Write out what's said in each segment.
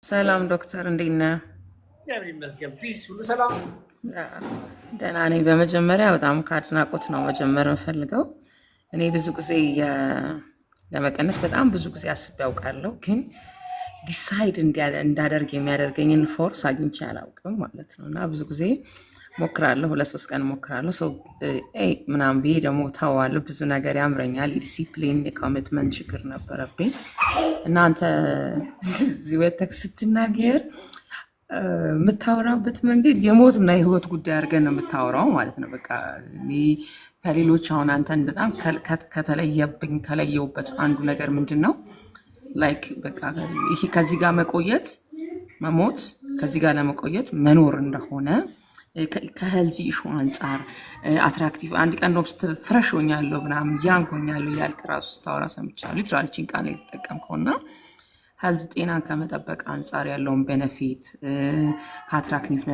ሰላም ዶክተር እንዴት ነህ? እግዚአብሔር ይመስገን። ፒስ ሁሉ ሰላም። ደህና ነኝ። በመጀመሪያ በጣም ከአድናቆት ነው መጀመር የምፈልገው። እኔ ብዙ ጊዜ ለመቀነስ በጣም ብዙ ጊዜ አስቤ ያውቃለሁ፣ ግን ዲሳይድ እንዳደርግ የሚያደርገኝን ፎርስ አግኝቼ አላውቅም ማለት ነው። እና ብዙ ጊዜ ሞክራለሁ፣ 2-3 ቀን ሞክራለሁ፣ ሰው ምናምን ብዬ ደግሞ ተዋለሁ። ብዙ ነገር ያምረኛል። የዲሲፕሊን የኮሚትመንት ችግር ነበረብኝ እና አንተ እዚህ ወተክ ስትናገር የምታወራበት መንገድ የሞትና የህይወት ጉዳይ አድርገን ነው የምታወራው ማለት ነው። በቃ እኔ ከሌሎች አሁን አንተን በጣም ከለየውበት አንዱ ነገር ምንድን ነው ላይክ በቃ ይሄ ከዚህ ጋር መቆየት መሞት ከዚህ ጋር ለመቆየት መኖር እንደሆነ ከሄልዚ ኢሹ አንጻር አትራክቲቭ አንድ ቀን ነው ስትል ፍረሽ ሆኛለሁ ምናምን ያንግ ሆኛለሁ ያልክ ራሱ ስታወራ ሰምቻለሁ። ሊትራሊ ቺን ቃል ላይ የተጠቀምከውና ሄልዝ ጤናን ከመጠበቅ አንጻር ያለውን ቤነፊት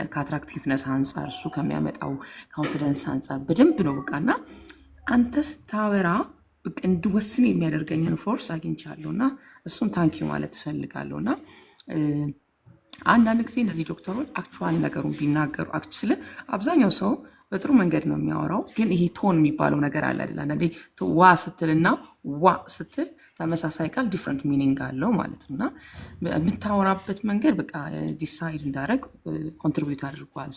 ከአትራክቲቭነስ አንጻር እሱ ከሚያመጣው ኮንፊደንስ አንጻር በደንብ ነው በቃና አንተ ስታወራ በቃ እንድወስን የሚያደርገኝን ፎርስ አግኝቻለሁ እና እሱን ታንኪዩ ማለት እፈልጋለሁ። እና አንዳንድ ጊዜ እነዚህ ዶክተሮች አክቹዋል ነገሩን ቢናገሩ ስለ አብዛኛው ሰው በጥሩ መንገድ ነው የሚያወራው፣ ግን ይሄ ቶን የሚባለው ነገር አለ አይደል? አንዳንዴ ዋ ስትልና ዋ ስትል ተመሳሳይ ቃል ዲፍረንት ሚኒንግ አለው ማለት ነው። እና የምታወራበት መንገድ በቃ ዲሳይድ እንዳደረግ ኮንትሪቢዩት አድርጓል።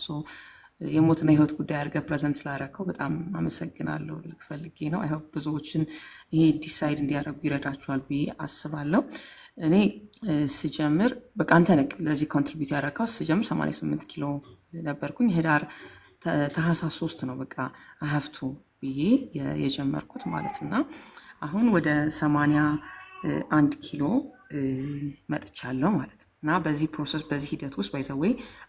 የሞትና የህይወት ጉዳይ አድርገህ ፕሬዘንት ስላደረግከው በጣም አመሰግናለሁ። ልክፈልጌ ነው። አይ ሆፕ ብዙዎችን ይሄ ዲሳይድ እንዲያደርጉ ይረዳቸዋል ብዬ አስባለሁ። እኔ ስጀምር በቃ አንተ ነህ ለዚህ ኮንትሪቢዩት ያደረግከው። ስጀምር 88 ኪሎ ነበርኩኝ። ህዳር ታህሳስ 3 ነው በቃ አሀፍቱ ብዬ የጀመርኩት ማለት እና አሁን ወደ 81 ኪሎ መጥቻለሁ ማለት ነው። እና በዚህ ፕሮሰስ በዚህ ሂደት ውስጥ ባይዘዌ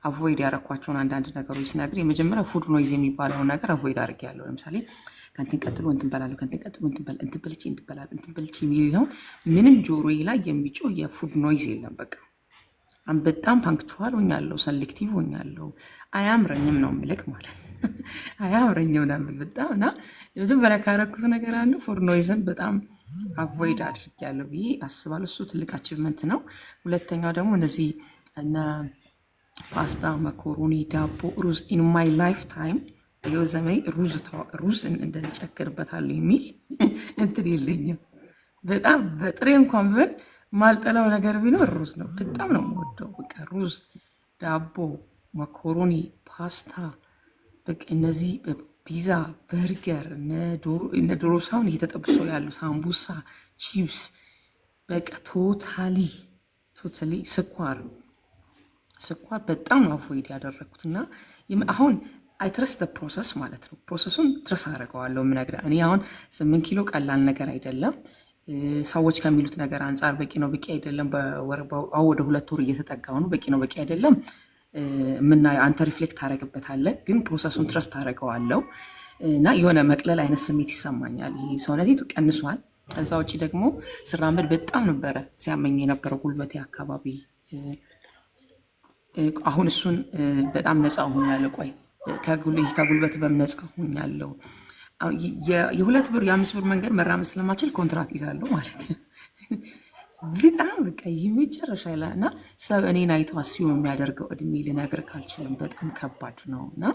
አቮይድ ያረኳቸውን አንዳንድ ነገሮች ሲነግር የመጀመሪያ ፉድ ኖይዝ የሚባለውን ነገር አቮይድ አድርጌያለሁ። ለምሳሌ ከንትን ቀጥሎ እንትን በላለሁ፣ ከንትን ቀጥሎ እንትን በልቼ የሚለውን ምንም ጆሮዬ ላይ የሚጮህ የፉድ ኖይዝ የለም። በቃ በጣም ፓንክቹዋል ሆኛለሁ፣ ሰሌክቲቭ ሆኛለሁ። አያምረኝም ነው ምልክ ማለት አያምረኝም ነው ምል በጣም እና የመጀመሪያ ካረኩት ነገር አንዱ ፉድ ኖይዝን በጣም አቮይድ አድርጌያለሁ ብዬ አስባለሁ። እሱ ትልቅ አቺቭመንት ነው። ሁለተኛው ደግሞ እነዚህ እነ ፓስታ፣ መኮሮኒ፣ ዳቦ፣ ሩዝ ኢን ማይ ላይፍ ታይም በህይወት ዘመኔ ሩዝ እንደዚህ ጨክርበታለሁ የሚል እንትን የለኝም። በጣም በጥሬ እንኳን ቢሆን ማልጠላው ነገር ቢኖር ሩዝ ነው። በጣም ነው የምወደው። በቃ ሩዝ፣ ዳቦ፣ መኮሮኒ፣ ፓስታ በቃ እነዚህ ፒዛ፣ በርገር፣ እነ ዶሮ ሳይሆን እየተጠብሶ ያሉ ሳምቡሳ፣ ቺፕስ በቃ ቶታሊ ስኳር በጣም ነው አቮይድ ያደረግኩት እና አሁን አይ ትረስት ፕሮሰስ ማለት ነው። ፕሮሰሱን ትረስ አደርገዋለሁ የምነግርህ እኔ አሁን 8 ኪሎ ቀላል ነገር አይደለም። ሰዎች ከሚሉት ነገር አንጻር በቂ ነው በቂ አይደለም፣ ወደ 2 ወር እየተጠጋው ነው፣ በቂ ነው በቂ አይደለም የምናየው አንተ ሪፍሌክት ታደረግበታለህ፣ ግን ፕሮሰሱን ትረስት ታደረገዋለው እና የሆነ መቅለል አይነት ስሜት ይሰማኛል። ይሄ ሰውነቴ ቀንሷል። ከዛ ውጭ ደግሞ ስራመድ በጣም ነበረ ሲያመኝ የነበረው ጉልበቴ አካባቢ። አሁን እሱን በጣም ነፃ ሆኛለሁ። ቆይ ከጉልበት በነፃ ሆኛለሁ። የ2 ብር የ5 ብር መንገድ መራመድ ስለማችል ኮንትራት ይዛለሁ ማለት ነው። በጣም በቃ የመጨረሻ ይላል እና ሰው እኔን አይቶ አስዩ የሚያደርገው እድሜ ልነግርህ አልችልም። በጣም ከባድ ነው እና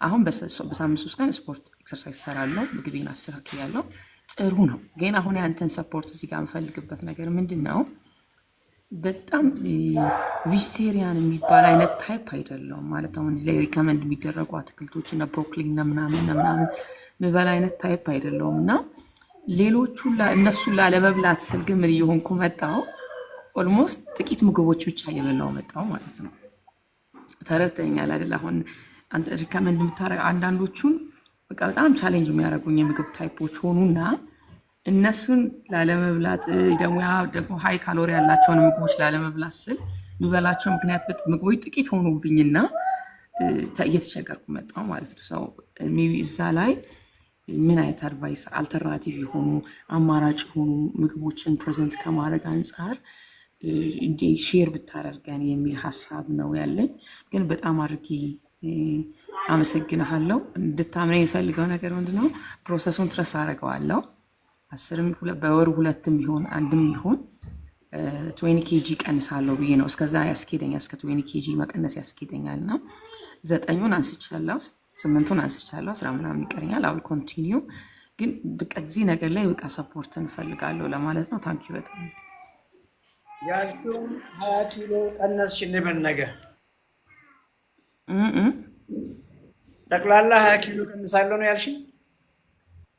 አሁን በሳምንት 3 ቀን ስፖርት ኤክሰርሳይዝ እሰራለሁ፣ ምግቤን አስተካክላለሁ። ጥሩ ነው። ግን አሁን ያንተን ሰፖርት እዚህ ጋር የምፈልግበት ነገር ምንድን ነው? በጣም ቬጂቴሪያን የሚባል አይነት ታይፕ አይደለውም ማለት አሁን እዚህ ላይ ሪከመንድ የሚደረጉ አትክልቶች እና ብሮኮሊ እና ምናምን ምበላ አይነት ታይፕ አይደለውም እና ሌሎቹ እነሱን ላለመብላት ስል ግን ምን እየሆንኩ መጣሁ? ኦልሞስት ጥቂት ምግቦች ብቻ እየበላሁ መጣሁ ማለት ነው። ተረድተኛል አይደል? አሁን ሪከመንድ የምታደርግ አንዳንዶቹን በቃ በጣም ቻሌንጅ የሚያደርጉኝ የምግብ ታይፖች ሆኑና እነሱን ላለመብላት ደግሞ ሃይ ካሎሪ ያላቸውን ምግቦች ላለመብላት ስል የሚበላቸው ምክንያት ምግቦች ጥቂት ሆኑብኝና እየተቸገርኩ መጣሁ ማለት ነው። ሰው ሜይ ቢ እዛ ላይ ምን አይነት አድቫይስ አልተርናቲቭ የሆኑ አማራጭ የሆኑ ምግቦችን ፕሬዘንት ከማድረግ አንጻር ሼር ብታደርገን የሚል ሀሳብ ነው ያለኝ። ግን በጣም አድርጌ አመሰግንሃለሁ። እንድታምነኝ የሚፈልገው ነገር ምንድነው? ፕሮሰሱን ትረስ አደርገዋለሁ። 10 በወር 2 ይሆን 1 ይሆን 20 ኬጂ ቀንሳለሁ ብዬ ነው እስከዛ ያስኬደኛል። እስከ 20 ኬጂ መቀነስ ያስኬደኛል እና 9ን አንስቻለሁ፣ 8ን አንስቻለሁ፣ 10 ምናምን ይቀረኛል። አሁን ኮንቲኒው ግን በቃ እዚህ ነገር ላይ በቃ ሰፖርት እንፈልጋለሁ ለማለት ነው። ታንኪ በጣም ያልሽውን 20 ኪሎ ቀነስሽ እንበል ነገር ጠቅላላ 20 ኪሎ ቀንሳለሁ ነው ያልሽኝ?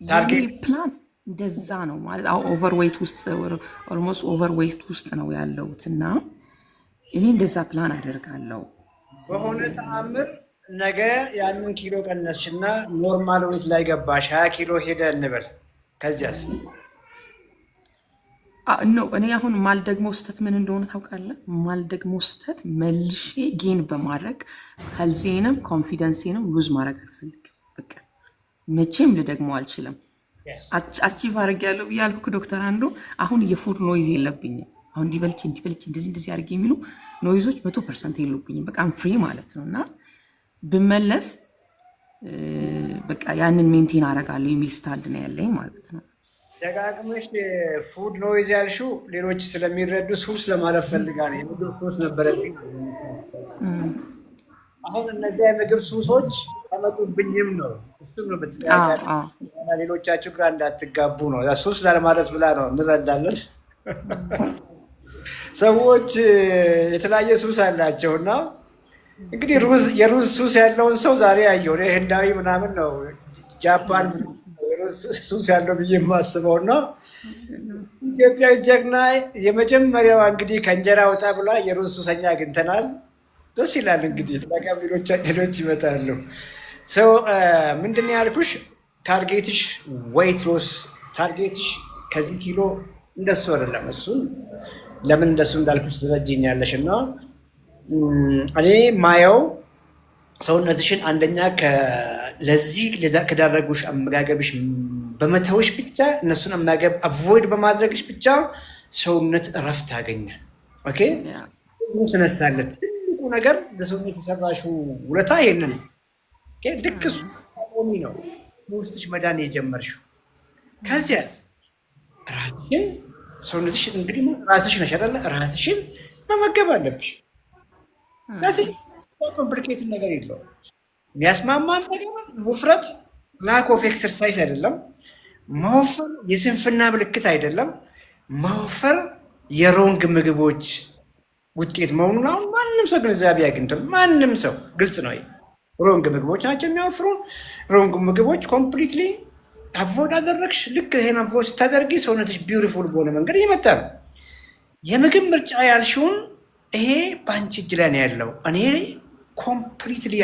የኔ ፕላን እንደዛ ነው ማለት አሁን ኦቨርዌይት ውስጥ ኦልሞስት ኦቨርዌይት ውስጥ ነው ያለሁት እና እኔ እንደዛ ፕላን አደርጋለሁ። በሆነ ተአምር ነገ ያንን ኪሎ ቀነስሽና ኖርማል ዌት ላይ ገባሽ 20 ኪሎ ሄደ እንበል። ከዚያስ ነው እኔ አሁን ማልደግሞ ስህተት ምን እንደሆነ ታውቃለህ? ማልደግሞ ስህተት መልሼ ጌን በማድረግ ሄልዜንም ኮንፊደንሴንም ሉዝ ማድረግ አልፈልግም። በቃ መቼም ልደግሞ አልችልም። አቺቭ አድርጌያለሁ ብዬ አልኩህ ዶክተር አንዱ። አሁን የፉድ ኖይዝ የለብኝም። አሁን እንዲበልች እንደዚህ አድርጌ የሚሉ ኖይዞች 100% የሉብኝም። በቃ ፍሪ ማለት ነው እና ብመለስ በቃ ያንን ሜንቴን አደርጋለሁ የሚል ስታንድ ነው ያለኝ ማለት ነው። ደጋግመሽ ፉድ ኖይዝ ያልሽው ሌሎች ስለሚረዱ ሱስ ለማለት ፈልጋ ነው። የምግብ ሱስ ነበረብኝ። አሁን እነዚያ የምግብ ሱሶች ተመጡብኝም ነው። እሱም ነው ሌሎቻችሁ ግራ እንዳትጋቡ ነው። ሱስ ላለማለት ብላ ነው። እንረዳለን። ሰዎች የተለያየ ሱስ አላቸውና እንግዲህ የሩዝ ሱስ ያለውን ሰው ዛሬ ያየው ህንዳዊ ምናምን ነው ጃፓን ሱስ ያለው ብዬ የማስበው እና ኢትዮጵያዊ ጀግና የመጀመሪያዋ እንግዲህ ከእንጀራ ወጣ ብላ የሩዝ ሱሰኛ አግኝተናል። ደስ ይላል። እንግዲህ ለቀም ሌሎች ይመጣሉ። ሰው ምንድን ያልኩሽ ታርጌትሽ ዌይት ሎስ ታርጌትሽ ከዚህ ኪሎ እንደሱ አይደለም። እሱን ለምን እንደሱ እንዳልኩሽ ትረጅኛለሽ እና እኔ ማየው ሰውነትሽን አንደኛ ለዚህ ከዳረጉሽ አመጋገብሽ በመተውሽ ብቻ እነሱን አመጋገብ አቮይድ በማድረግሽ ብቻ ሰውነት እረፍት ያገኛል። ኦኬ ትነሳለት። ትልቁ ነገር ለሰውነት የሰራሽው ውለታ ይሄንን ልክ ቆሚ ነው ውስጥሽ መዳን የጀመርሽው። ከዚያስ ራስሽን ሰውነትሽን እንግዲህ ራስሽ ነሽ አይደለ? ራስሽን መመገብ አለብሽ። ኮምፕሊኬት ነገር የለውም። የሚያስማማን ነገር ውፍረት ላክ ኦፍ ኤክሰርሳይዝ አይደለም። መወፈር የስንፍና ምልክት አይደለም። መወፈር የሮንግ ምግቦች ውጤት መሆኑን አሁን ማንም ሰው ግንዛቤ አግኝቷል። ማንም ሰው ግልጽ ነው። ሮንግ ምግቦች ናቸው የሚያወፍሩን። ሮንግ ምግቦች ኮምፕሊትሊ አቮይድ አደረግሽ። ልክ ይሄን አቮይድ ስታደርጊ ሰውነትሽ ቢዩቲፉል በሆነ መንገድ እየመጣ ነው። የምግብ ምርጫ ያልሽውን ይሄ በአንቺ እጅ ላይ ነው ያለው። እኔ ኮምፕሊትሊ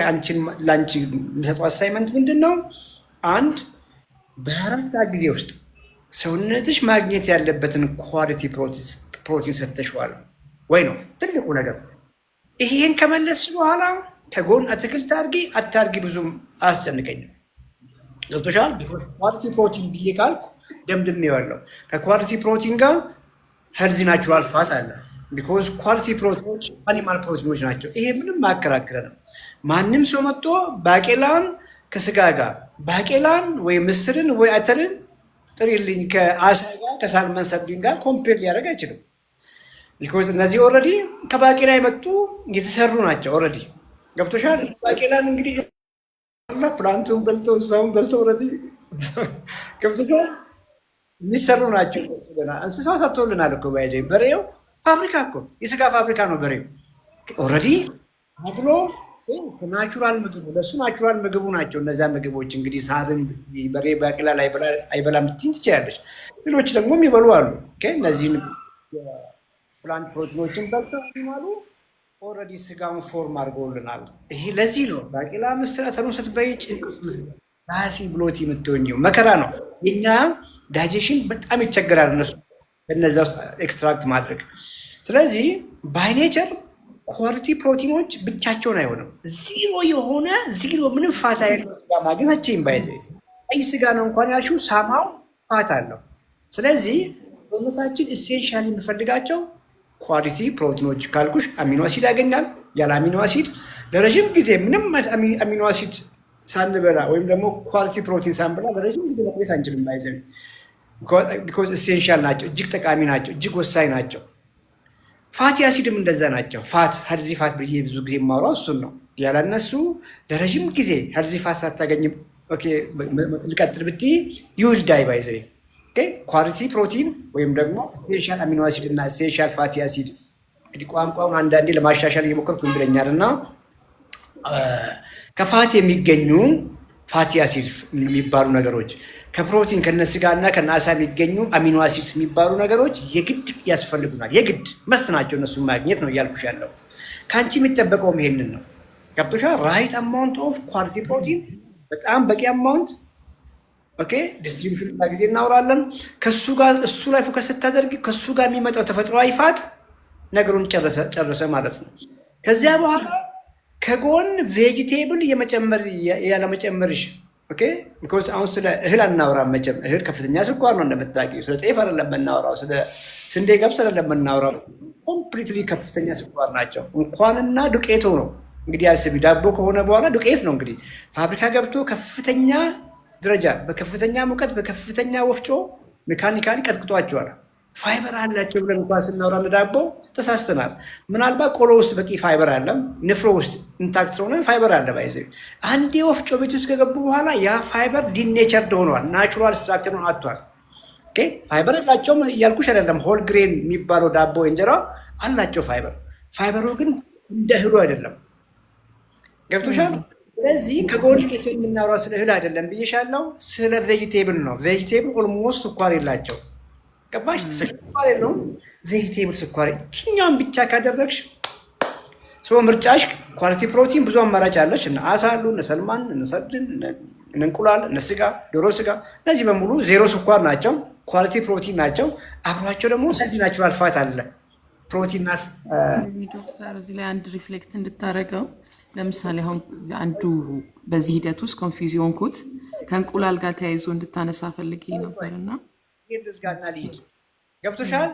ለአንቺ የሚሰጠው አሳይመንት ምንድን ነው? አንድ በ24 ሰዓት ጊዜ ውስጥ ሰውነትሽ ማግኘት ያለበትን ኳሊቲ ፕሮቲን ሰጥተሽዋል ወይ ነው ትልቁ ነገር። ይሄን ከመለስሽ በኋላ ከጎን አትክልት አታርጊ ብዙም አያስጨንቀኝም። ገብቶሻል? ኳሊቲ ፕሮቲን ብዬ ካልኩ ደምድሜዋለሁ። ከኳሊቲ ፕሮቲን ጋር ሄልዚ ናቹራል ፋት አለ። ቢኮዝ ኳሊቲ ፕሮቲኖች አኒማል ፕሮቲኖች ናቸው። ይሄ ምንም አያከራክረንም። ማንም ሰው መጥቶ ባቄላን ከስጋ ጋር ባቄላን ወይ ምስርን ወይ አተርን ጥሪልኝ ከአሳ ጋር ከሳልመን ሰብዲን ጋር ኮምፔር ሊያደርግ አይችልም። ቢኮዝ እነዚህ ኦልሬዲ ከባቄላ የመጡ የተሰሩ ናቸው። ኦልሬዲ ገብቶሻል? ባቄላን እንግዲህ ፕላንቱን በልቶ ሰውን በልቶ ኦልሬዲ ገብቶሻል? የሚሰሩ ናቸው። እንስሳው ሰርቶልናል እኮ ባይዘ በሬው ፋብሪካ እኮ የስጋ ፋብሪካ ነው በሬው። ኦልሬዲ ብሎ ናቹራል ምግቡ ለሱ ናቹራል ምግቡ ናቸው። እነዚያ ምግቦች እንግዲህ ሳርን በሬ ባቄላ አይበላም ልትይኝ ትችያለሽ። ሌሎች ደግሞ የሚበሉ አሉ። እነዚህን ፕላንት ፕሮቲኖችን በልተው ይማሉ። ኦልሬዲ ስጋውን ፎርም አድርገውልናል። ይሄ ለዚህ ነው ባቄላ ምስር አተሩን ስትበይ ራሲ ብሎት የምትሆኝው መከራ ነው። የኛ ዳይጀሽን በጣም ይቸገራል እነሱ እነዛ ውስጥ ኤክስትራክት ማድረግ። ስለዚህ ባይ ኔቸር ኳሊቲ ፕሮቲኖች ብቻቸውን አይሆንም። ዚሮ ምንም ፋት አይደለም። ስጋ ማግኘታችን ባይዘ ቀይ ስጋ ነው እንኳን ያልሽው ሳማው ፋት አለው። ስለዚህ ሰውነታችን ኢሴንሻሊ የሚፈልጋቸው ኳሊቲ ፕሮቲኖች ካልኩሽ አሚኖ አሲድ ያገኛል። ያለ አሚኖ አሲድ ለረዥም ጊዜ ምንም አሚኖ አሲድ ሳንበላ ወይም ደግሞ ኳሊቲ ፕሮቲን ሳንበላ ለረዥም ጊዜ መቆየት አንችልም። ባይዘ ቢኮዝ ኢሴንሻል ናቸው፣ እጅግ ጠቃሚ ናቸው፣ እጅግ ወሳኝ ናቸው። ፋቲ አሲድም እንደዛ ናቸው። ፋት ሄልዚ ፋት ብዬ ብዙ ጊዜ የማወራው እሱን ነው። ያለነሱ ለረዥም ጊዜ ሄልዚ ፋት ሳታገኝ ልቀጥል ብትይ ዩል ዳይ ባይ ዘ ኳሊቲ ፕሮቲን ወይም ደግሞ ኤሴንሻል አሚኖ አሲድ እና ኤሴንሻል ፋቲ አሲድ እንግዲህ ቋንቋውን አንዳንዴ ለማሻሻል እየሞከርኩ ብለኛል እና ከፋት የሚገኙ ፋቲ አሲድ የሚባሉ ነገሮች ከፕሮቲን ከነስጋ እና ከነአሳ የሚገኙ አሚኖ አሲድስ የሚባሉ ነገሮች የግድ ያስፈልጉናል። የግድ መስት ናቸው። እነሱ ማግኘት ነው እያልኩሽ ያለሁት። ከአንቺ የሚጠበቀውም ይሄንን ነው። ገብቶሻል? ራይት አማውንት ኦፍ ኳሊቲ ፕሮቲን፣ በጣም በቂ አማውንት። ኦኬ ዲስትሪቢዩሽን ጊዜ እናወራለን። ከሱ ጋር እሱ ላይ ፎከስ ስታደርጊ ከሱ ጋር የሚመጣው ተፈጥሯዊ ፋት ነገሩን ጨረሰ ማለት ነው። ከዚያ በኋላ ከጎን ቬጂቴብል የመጨመር ያለመጨመርሽ ኦኬ ቢኮዝ አሁን ስለ እህል አናወራም መቼም። እህል ከፍተኛ ስኳር ነው እንደምታውቂው። ስለ ጤፍ አይደለም የምናወራው፣ ስለ ስንዴ ገብስ አይደለም የምናወራው። ኮምፕሊትሊ ከፍተኛ ስኳር ናቸው። እንኳንና ዱቄቱ ነው እንግዲህ አስቢ። ዳቦ ከሆነ በኋላ ዱቄት ነው እንግዲህ ፋብሪካ ገብቶ ከፍተኛ ደረጃ በከፍተኛ ሙቀት በከፍተኛ ወፍጮ ሜካኒካሊ ቀጥቅጧቸዋል። ፋይበር አላቸው ብለን እንኳን ስናወራ ዳቦ ተሳስተናል። ምናልባት ቆሎ ውስጥ በቂ ፋይበር አለ፣ ንፍሮ ውስጥ ኢንታክት ስለሆነ ፋይበር አለ። ባይዘ አንዴ ወፍጮ ቤት ውስጥ ከገቡ በኋላ ያ ፋይበር ዲኔቸርድ ሆኗል፣ ናቹራል ስትራክቸር ሆኖ አጥቷል። ኦኬ ፋይበር አላቸውም እያልኩሽ አይደለም። ሆል ግሬን የሚባለው ዳቦ እንጀራ አላቸው ፋይበር። ፋይበሩ ግን እንደ እህሉ አይደለም። ገብቶሻል? ስለዚህ ከጎን የምናወራው ስለ እህል አይደለም ብዬሻለሁ፣ ስለ ቬጂቴብል ነው። ቬጂቴብል ኦልሞስት ስኳር የላቸው። ገባሽ? ስኳር የለውም። ቬጂቴብል ስኳር እችኛውን ብቻ ካደረግሽ ምርጫሽ ኳሊቲ ፕሮቲን ብዙ አማራጭ አለች። እነ አሳ አሉ፣ እነ ሰልማን፣ እነ ሰድን፣ እነ እንቁላል፣ እነ ስጋ፣ ዶሮ ስጋ፣ እነዚህ በሙሉ ዜሮ ስኳር ናቸው፣ ኳሊቲ ፕሮቲን ናቸው። አብሯቸው ደግሞ ሄልዚ ናቹራል ፋት አለ። ፕሮቲን ዶክተር እዚህ ላይ አንድ ሪፍሌክት እንድታደርገው ለምሳሌ አሁን አንዱ በዚህ ሂደት ውስጥ ኮንፊውዝ የሆንኩት ከእንቁላል ጋር ተያይዞ እንድታነሳ ፈልጌ ነበርና ጋና ሊድ ገብቶሻል።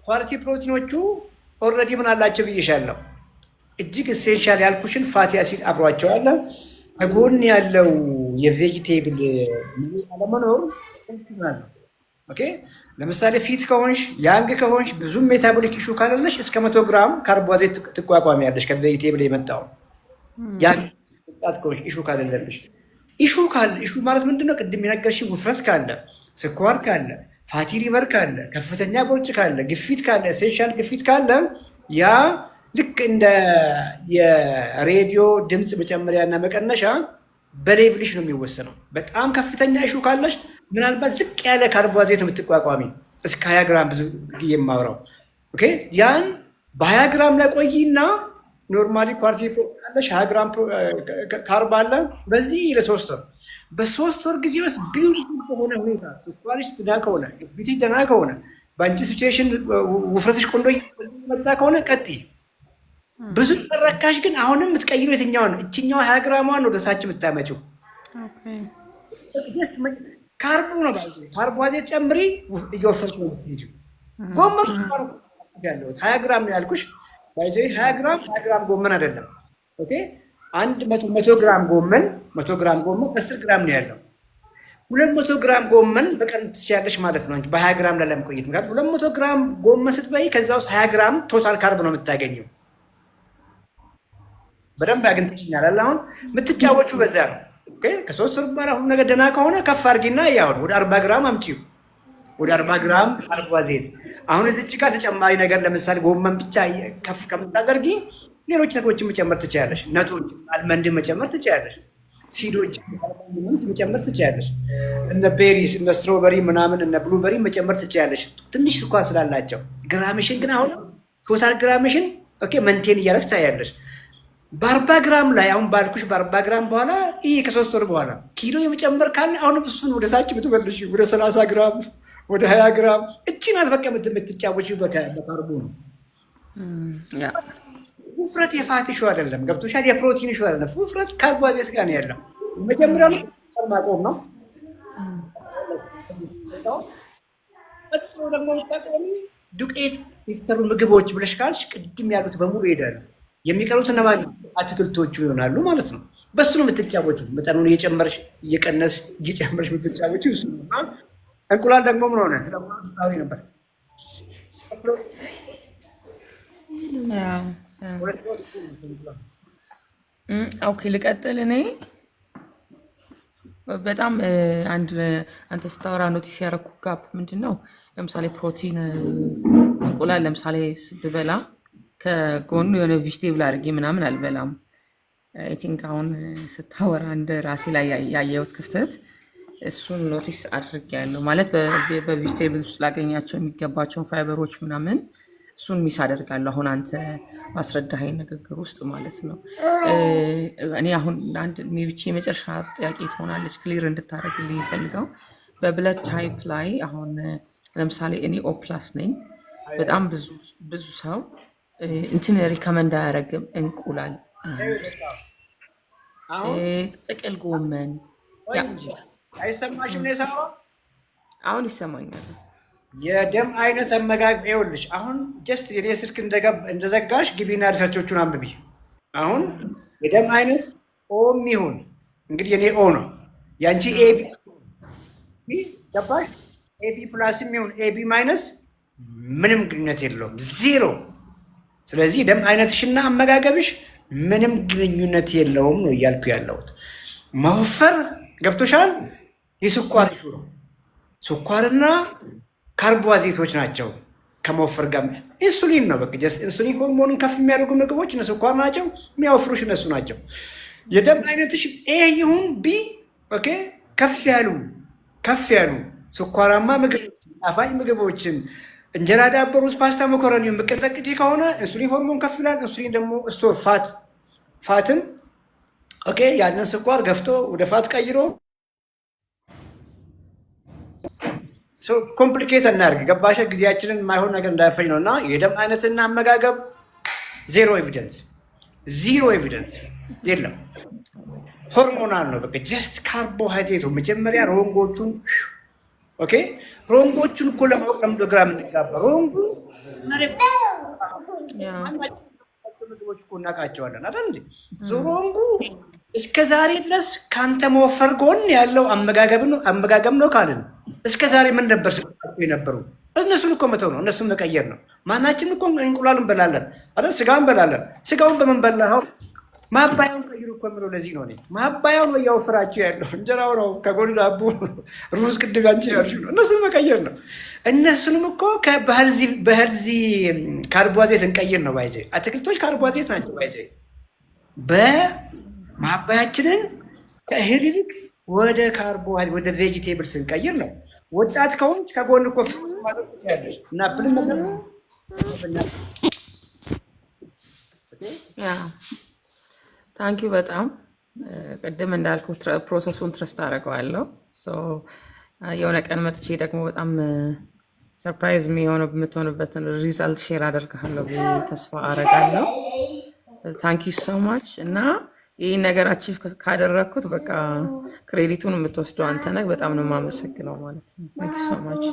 ኳሊቲ ፕሮቲኖቹ ኦልሬዲ ምን አላቸው ብዬሻለሁ። እጅግ ኤሴንሻል ያልኩሽን ፋቲ አሲድ አብሯቸዋለ። ከጎን ያለው የቬጂቴብል አለመኖር ኦኬ። ለምሳሌ ፊት ከሆንሽ ያንግ ከሆንሽ ብዙ ሜታቦሊክ ኢሹ ካለለሽ እስከ 100 ግራም ካርቦሃይድሬት ትቋቋሚያለሽ ከቬጂቴብል የመጣው ያንግ ከሆንሽ ኢሹ ካለለሽ። ኢሹ ማለት ምንድነው? ቅድም የነገርሽ ውፍረት ካለ፣ ስኳር ካለ፣ ፋቲ ሊቨር ካለ፣ ከፍተኛ ቦርጭ ካለ፣ ግፊት ካለ፣ ኤሴንሻል ግፊት ካለ ያ ልክ እንደ የሬዲዮ ድምፅ መጨመሪያና መቀነሻ በሌቭልሽ ነው የሚወሰነው። በጣም ከፍተኛ ኢሹ ካለሽ ምናልባት ዝቅ ያለ ካርቦሃይድሬት ነው የምትቋቋሚ እስከ 20 ግራም ብዙ የማውራው ኦኬ። ያን በ20 ግራም ላይ ቆይና ኖርማሊ ኳሊቲ ካለሽ 20 ግራም ካርብ አለ። በዚህ ለ3 ወር በ3 ወር ጊዜ ውስጥ ቢዩቲፉል በሆነ ሁኔታ ስኳርሽ ትዳ ከሆነ ግፊትሽ ደህና ከሆነ በአንቺ ሲቹዌሽን ውፍረትሽ ቆንጆ መጣ ከሆነ ቀጥይ። ብዙ ተረካሽ ግን አሁንም የምትቀይሩ የትኛውን ነው? እችኛው 20 ግራሟን ነው ወደታች የምታመጪው። ካርቡ ነው ካርቦሃይድሬት ጨምሪ እየወፈርሽ ነው የምትሄጂው። ጎመን ያለው 20 ግራም ነው ያልኩሽ። ባይዘ 20 ግራም ጎመን አይደለም ኦኬ። 100 ግራም ጎመን 10 ግራም ነው ያለው። 200 ግራም ጎመን በቀን ትችያለሽ ማለት ነው እንጂ በ20 ግራም ላይ ለመቆየት ማለት 200 ግራም ጎመን ስትበይ ከዛ ውስጥ 20 ግራም ቶታል ካርብ ነው የምታገኘው። በደንብ አግኝተሽኛል። አሁን የምትጫወቹ በዛ ነው ኦኬ። ከ3 ወር በኋላ ሁሉ ነገር ደህና ከሆነ ከፍ አድርጊና ያው ወደ 40 ግራም አምጪው፣ ወደ 40 ግራም ካርቦሃይድሬት። አሁን እዚች ጋር ተጨማሪ ነገር ለምሳሌ ጎመን ብቻ ከፍ ከምታደርጊ ሌሎች ነገሮችን መጨመር ትችያለሽ። ነቶች አልመንድ መጨመር ትችያለሽ። ሲዶች መጨመር ትችያለሽ። እነ ቤሪስ እነ ስትሮበሪ ምናምን እነ ብሉበሪ መጨመር ትችያለሽ፣ ትንሽ ስኳር ስላላቸው። ግራምሽን ግን አሁን ቶታል ግራምሽን ኦኬ መንቴን እያደረግሽ ታያለሽ። በ40 ግራም ላይ አሁን ባልኩሽ በ40 ግራም በኋላ ይሄ ከ3 ወር በኋላ ኪሎ የመጨመር ካለ አሁን እሱን ወደ ታች ብትመልሺ ወደ 30 ግራም ወደ 20 ግራም እቺ ናት በቃ የምትጫወቺው በካርቦ ነው። ውፍረት የፋት ኢሹ አይደለም። ገብቶሻል? የፕሮቲን ኢሹ አይደለም። ውፍረት ካርቦሃይድሬት ጋር ነው ያለው። መጀመሪያው ማቆም ነው። ደግሞ ዱቄት የተሰሩ ምግቦች ብለሽ ካልሽ ቅድም ያሉት በሙሉ ይሄዳሉ። የሚቀሩት እነማን? አትክልቶቹ ይሆናሉ ማለት ነው። በሱ ነው የምትጫወቹ። መጠኑን እየጨመርሽ እየቀነስሽ እየጨመርሽ የምትጫወቹ እሱ ነው። እንቁላል ደግሞ ምን ሆነ? ነበር ኦኬ ልቀጥል እኔ በጣም አንድ አንተ ስታወራ ኖቲስ ያደረኩ ጋፕ ምንድን ነው? ለምሳሌ ፕሮቲን እንቁላል ለምሳሌ ብበላ ከጎኑ የሆነ ቪጅቴብል አድርጌ ምናምን አልበላም። አይ ቲንክ አሁን ስታወራ እንደ ራሴ ላይ ያየሁት ክፍተት እሱን ኖቲስ አድርጌያለሁ። ማለት በቪጅቴብል ውስጥ ላገኛቸው የሚገባቸውን ፋይበሮች ምናምን እሱን ሚስ አደርጋለሁ። አሁን አንተ ማስረዳኸኝ ንግግር ውስጥ ማለት ነው። እኔ አሁን አንድ ሜብቼ የመጨረሻ ጥያቄ ትሆናለች ክሊር እንድታደርግልኝ ይፈልገው በብለድ ታይፕ ላይ አሁን ለምሳሌ እኔ ኦ ፕላስ ነኝ። በጣም ብዙ ሰው እንትን ሪከመንድ አያደርግም። እንቁላል፣ ጥቅል ጎመን አይሰማሽም? ነው የሰራው። አሁን ይሰማኛል። የደም አይነት አመጋገብ ይኸውልሽ፣ አሁን ጀስት የኔ ስልክ እንደዘጋሽ ግቢና ሪሰርቾቹን አንብቢ። አሁን የደም አይነት ኦም ይሁን እንግዲህ የኔ ኦ ነው፣ ያንቺ ኤቢ ገባሽ? ኤቢ ፕላስም ይሁን ኤቢ ማይነስ ምንም ግንኙነት የለውም፣ ዜሮ። ስለዚህ ደም አይነትሽና አመጋገብሽ ምንም ግንኙነት የለውም ነው እያልኩ ያለሁት። መወፈር ገብቶሻል? የስኳር ኢሹ ነው። ስኳርና ካርቦሃይድሬቶች ናቸው ከመወፈር ጋር። ኢንሱሊን ነው በቃ ጀስት ኢንሱሊን ሆርሞንን ከፍ የሚያደርጉ ምግቦች እነ ስኳር ናቸው፣ የሚያወፍሩሽ እነሱ ናቸው። የደም አይነትሽ ኤ ይሁን ቢ ኦኬ፣ ከፍ ያሉ ስኳራማ ምግቦችን፣ ጣፋጭ ምግቦችን፣ እንጀራ፣ ዳቦ፣ ሩዝ፣ ፓስታ፣ መኮረኒ የምትቀጠቅጪ ከሆነ ኢንሱሊን ሆርሞን ከፍ ይላል። ኢንሱሊን ደግሞ ስቶር ፋትን ኦኬ፣ ያንን ስኳር ገፍቶ ወደ ፋት ቀይሮ ኮምፕሊኬት እናድርግ። ገባሽ? ጊዜያችንን የማይሆን ነገር እንዳያፈኝ ነው። እና የደም አይነትና አመጋገብ ዜሮ ኤቪደንስ የለም። ሆርሞናል ነው በቃ ጀስት ካርቦሃይድሬቱ መጀመሪያ ሮንጎቹን ኦኬ፣ ሮንጎቹን እኮ ለማወቅ ግራ የምንጋባ ሮንጉ ምግቦች እኮ እናውቃቸዋለን አይደል? ሮንጉ እስከ ዛሬ ድረስ ከአንተ መወፈር ጎን ያለው አመጋገብ ነው ካልን እስከ ዛሬ ምን ነበር የነበሩ? እነሱን እኮ መተው ነው፣ እነሱን መቀየር ነው። ማናችን እኮ እንቁላል እንበላለን አይደል? ስጋ እንበላለን። ስጋውን በምን በላኸው? ማባያውን ቀይሩ እኮ የምለው ለዚህ ነው። ማባያውን ነው እያወፈራችሁ ያለው፣ እንጀራው ነው፣ ከጎን ዳቦ፣ ሩዝ፣ ቅድም አንቺ ያልሽው ነው። እነሱን መቀየር ነው። እነሱንም እኮ በሄልዚ ካርቦሃይድሬት እንቀይር ነው። ባይዘ አትክልቶች ካርቦሃይድሬት ናቸው። ባይዘ በማባያችንን ከእህል ይልቅ ወደ ካርቦሃይድሬት ወደ ቬጂቴብል ስንቀይር ነው። ወጣት ከሆን ከጎን እኮ እና ፕል ታንኪዩ በጣም ቅድም እንዳልኩ ፕሮሰሱን ትረስት አደርገዋለሁ። የሆነ ቀን መጥቼ ደግሞ በጣም ሰርፕራይዝ የምትሆንበትን ሪዛልት ሼር አደርግሃለሁ ብዬ ተስፋ አደርጋለሁ። ታንኪዩ ሶ ማች። እና ይህን ነገር አቺቭ ካደረግኩት በቃ ክሬዲቱን የምትወስደው አንተ ነህ። በጣም ነው የማመሰግነው ማለት ነው። ታንኪዩ ሶ ማች።